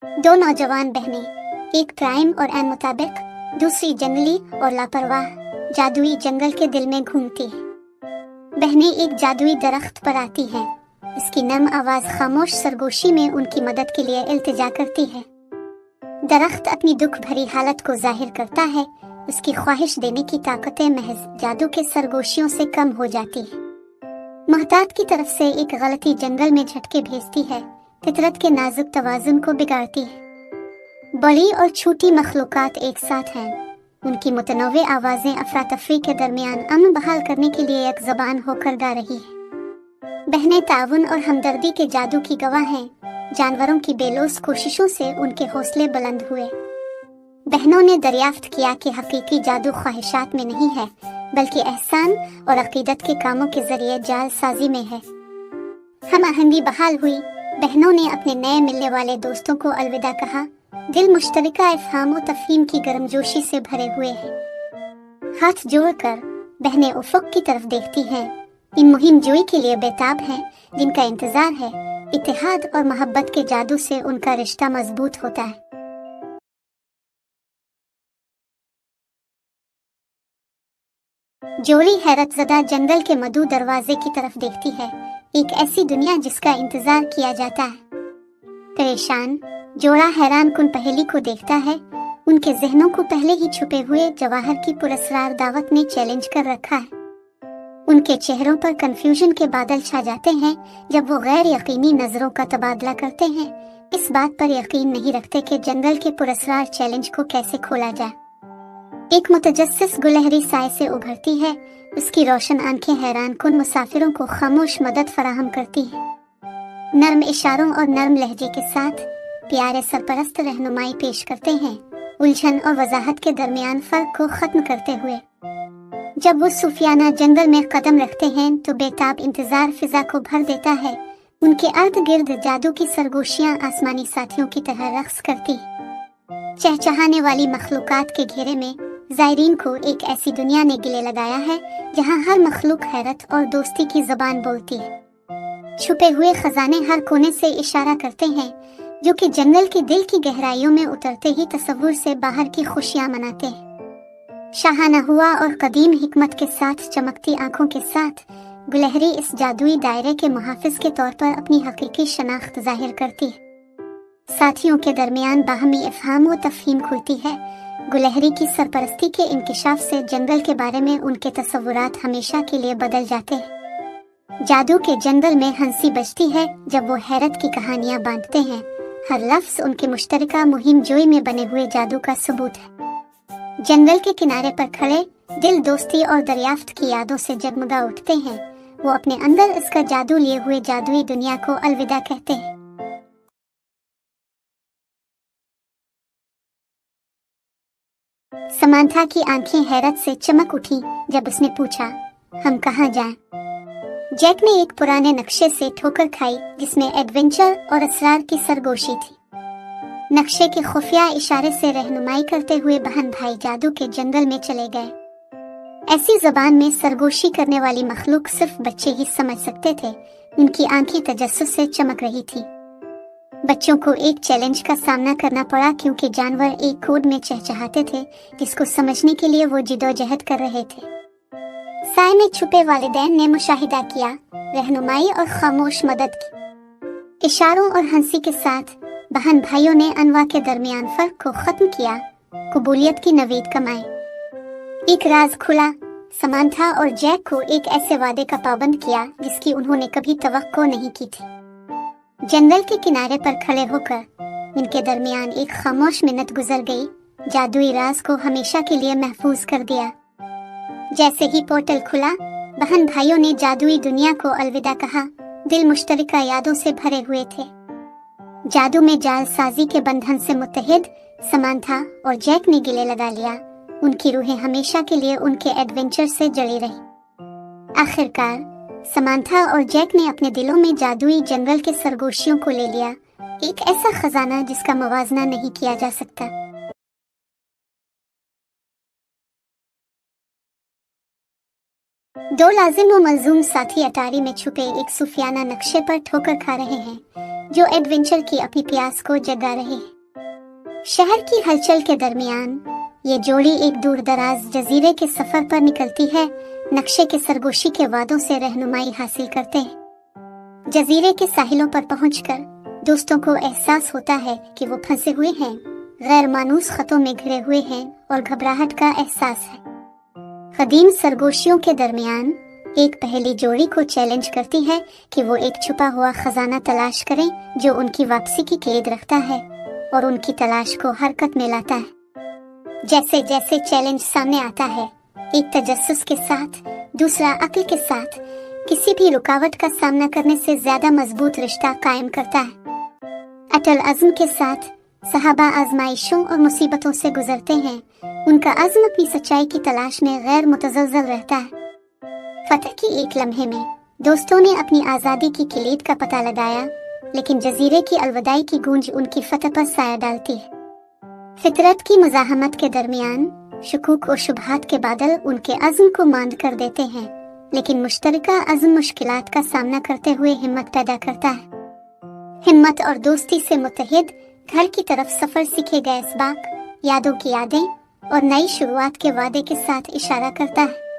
दो नौजवान बहनें, एक प्राइम और एन मुताबिक, दूसरी जंगली और लापरवाह, जादुई जंगल के दिल में घूमती है। बहनें एक जादुई दरख्त पर आती हैं। इसकी नर्म आवाज खामोश सरगोशी में उनकी मदद के लिए इल्तिजा करती है। दरख्त अपनी दुख भरी हालत को जाहिर करता है। उसकी ख्वाहिश देने की ताकतें महज जादू के सरगोशियों से कम हो जाती है। मोहताज की तरफ से एक गलती जंगल में झटके भेजती है, फितरत के नाजुक तवाजुन को बिगाड़ती है। बड़ी और छोटी मखलूकात एक साथ हैं। उनकी मुतनव्वे आवाजें अफरा तफरी के दरमियान अमन बहाल करने के लिए एक जबान होकर गा रही है। बहनें ताउन और हमदर्दी के जादू की गवाह हैं। जानवरों की बेलोस कोशिशों से उनके हौसले बुलंद हुए। बहनों ने दरियाफ्त किया कि हकीकी जादू ख्वाहिशात में नहीं है, बल्कि एहसान और अकीदत के कामों के जरिए जाल साजी में है। हम आहंगी बहाल हुई। बहनों ने अपने नए मिलने वाले दोस्तों को अलविदा कहा। दिल मुश्तरका इफ़हाम व तफहीम की गर्मजोशी से भरे हुए हैं। हाथ जोड़कर बहनें उफ़ुक़ की तरफ देखती हैं। इन मुहिम जोई के लिए बेताब हैं, जिनका इंतजार है। इत्तेहाद और मोहब्बत के जादू से उनका रिश्ता मजबूत होता है। जोड़ी हैरतज़दा जंगल के मधु दरवाजे की तरफ देखती है। एक ऐसी दुनिया जिसका इंतजार किया जाता है। परेशान जोड़ा हैरान कुन पहेली को देखता है। उनके जहनों को पहले ही छुपे हुए जवाहर की पुरस्कार दावत ने चैलेंज कर रखा है। उनके चेहरों पर कंफ्यूजन के बादल छा जाते हैं जब वो गैर यकीनी नजरों का तबादला करते हैं, इस बात पर यकीन नहीं रखते कि जंगल के पुरस्कार चैलेंज को कैसे खोला जाए। एक मुतजस्सिस गुलहरी साए से उभरती है। उसकी रोशन आंखें हैरान कुन मुसाफिरों को खामोश मदद फराहम करती है। नर्म इशारों और नर्म लहजे के साथ प्यारे सरपरस्त रहनुमाई पेश करते हैं, उलझन और वजाहत के दरमियान फर्क को खत्म करते हुए। जब वो सूफियाना जंगल में कदम रखते हैं तो बेताब इंतजार फिजा को भर देता है। उनके अर्द गिर्द जादू की सरगोशियां आसमानी साथियों की तरह रक्स करती। चहचहाने वाली मखलूकात के घेरे में ज़ायरीन को एक ऐसी दुनिया ने गिले लगाया है जहां हर मखलूक हैरत और दोस्ती की ज़बान बोलती है। छुपे हुए खजाने हर कोने से इशारा करते हैं, जो कि जंगल के दिल की गहराइयों में उतरते ही तसव्वुर से बाहर की खुशियां मनाते हैं। शाहाना हुआ और कदीम हिकमत के साथ चमकती आंखों के साथ गुलहरी इस जादुई दायरे के मुहाफिज के तौर पर अपनी हकीकी शनाख्त जाहिर करती है। साथियों के दरमियान बाहमी इफ़हाम व तफहीम खुलती है। गुलहरी की सरपरस्ती के इंकिशाफ से जंगल के बारे में उनके तसव्वुरात हमेशा के लिए बदल जाते हैं। जादू के जंगल में हंसी बजती है जब वो हैरत की कहानियां बांटते हैं। हर लफ्ज उनके मुश्तरका मुहिम जोई में बने हुए जादू का सबूत है। जंगल के किनारे पर खड़े दिल दोस्ती और दरियाफ्त की यादों से जगमगा उठते हैं। वो अपने अंदर इसका जादू लिए हुए जादुई दुनिया को अलविदा कहते हैं। समांथा की आंखें हैरत से चमक उठी जब उसने पूछा, हम कहाँ जाएं? जैक ने एक पुराने नक्शे से ठोकर खाई जिसमें एडवेंचर और असरार की सरगोशी थी। नक्शे के खुफिया इशारे से रहनुमाई करते हुए बहन भाई जादू के जंगल में चले गए। ऐसी जबान में सरगोशी करने वाली मखलूक सिर्फ बच्चे ही समझ सकते थे। उनकी आंखें तजस्सुस से चमक रही थी। बच्चों को एक चैलेंज का सामना करना पड़ा क्योंकि जानवर एक कोड में चहचहाते थे जिसको समझने के लिए वो जिदोजहद कर रहे थे। साए में छुपे वालिदैन ने मुशाहिदा किया, रहनुमाई और खामोश मदद की। इशारों और हंसी के साथ बहन भाइयों ने अनवा के दरमियान फर्क को खत्म किया, कबूलियत की नवीद कमाई। एक राज खुला। समांथा और जैक को एक ऐसे वादे का पाबंद किया जिसकी उन्होंने कभी तवक्को नहीं की थी। जंगल के किनारे पर खड़े होकर उनके दरमियान एक खामोश मिनट गुजर गई। जादुई राज को हमेशा के लिए महफूज कर दिया। जैसे ही पोर्टल खुला, बहन भाइयों ने जादुई दुनिया को अलविदा कहा। दिल मुश्तरका यादों से भरे हुए थे। जादू में जाल साजी के बंधन से मुत्तहिद समांथा और जैक ने गिले लगा लिया। उनकी रूहें हमेशा के लिए उनके एडवेंचर से जड़ी रही। आखिरकार समांथा और जैक ने अपने दिलों में जादुई जंगल के सरगोशियों को ले लिया, एक ऐसा खजाना जिसका मवाजना नहीं किया जा सकता। दो लाजिम व मलजूम साथी अटारी में छुपे एक सूफियाना नक्शे पर ठोकर खा रहे हैं। जो एडवेंचर की अपनी प्यास को जगा रहे हैं। शहर की हलचल के दरमियान ये जोड़ी एक दूर दराज जजीरे के सफर पर निकलती है, नक्शे के सरगोशी के वादों से रहनुमाई हासिल करते हैं। जजीरे के साहिलों पर पहुंचकर दोस्तों को एहसास होता है कि वो फंसे हुए हैं, गैर मानूस खतों में घिरे हुए हैं और घबराहट का एहसास है। कदीम सरगोशियों के दरमियान एक पहेली जोड़ी को चैलेंज करती है कि वो एक छुपा हुआ खजाना तलाश करें जो उनकी वापसी की क्लीद रखता है और उनकी तलाश को हरकत में लाता है। जैसे जैसे चैलेंज सामने आता है, एक तजस्सुस के साथ, दूसरा अक्ल के साथ, किसी भी रुकावट का सामना करने से ज्यादा मजबूत रिश्ता कायम करता है। अटल अज़्म के साथ सहाबा आजमाइशों और मुसीबतों से गुजरते हैं, उनका अज़्म अपनी सच्चाई की तलाश में गैर मुतज़लज़ल रहता है। फतह की एक लम्हे में दोस्तों ने अपनी आज़ादी की किलीद का पता लगाया, लेकिन जजीरे की अलविदाई की गूंज उनकी फतह पर साया डालती है। फितरत की मुज़ाहमत के दरमियान शुकूक और शुबहात के बादल उनके अज़्म को मांद कर देते हैं, लेकिन मुश्तरका अज़्म मुश्किलात का सामना करते हुए हिम्मत पैदा करता है। हिम्मत और दोस्ती से मुत्तहिद घर की तरफ सफर सीखे गए इसबाक, यादों की यादें और नई शुरुआत के वादे के साथ इशारा करता है।